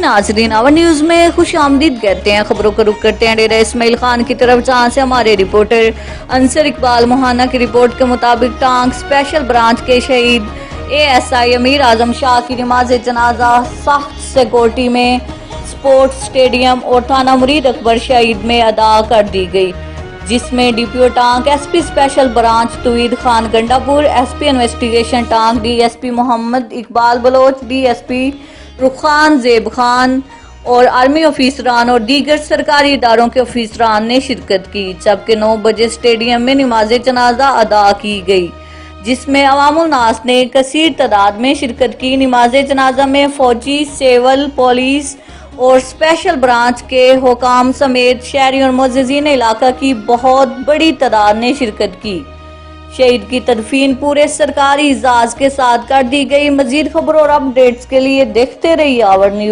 नाजरीन, our news में खुश आमदीद कहते हैं। खबरों का रुख करते हैं डेरा इस्माइल खान की तरफ, जहां से हमारे रिपोर्टर अंसर इकबाल मोहाना की रिपोर्ट के मुताबिक टांग स्पेशल ब्रांच के शहीद ASI अमीर आजम शाह की नमाज जनाजा सख्त सिक्योरिटी में स्पोर्ट्स स्टेडियम और थाना मुरीद अकबर शहीद में अदा कर दी गई, जिसमें DPO Tank, SP special branch Taveed Khan Gandapur, SP investigation Tank, DSP Mohammad Iqbal Baloch, DSP Rukhan Zeb Khan और आर्मी ऑफिसरान और दीगर सरकारी इदारों के ऑफिसरान ने शिरकत की। जबकि 9 बजे स्टेडियम में नमाज जनाजा अदा की गई, जिसमें अवामुल नास ने कसीर तादाद में शिरकत की। नमाज जनाजा में फौजी, सिविल, पुलिस और स्पेशल ब्रांच के हुकाम समेत शहरी और मुअज़्ज़िज़ीन इलाका की बहुत बड़ी तादाद ने शिरकत की। शहीद की तदफीन पूरे सरकारी इजाज़ के साथ कर दी गई। मजीद खबरों और अपडेट्स के लिए देखते रहिए आवर न्यूज।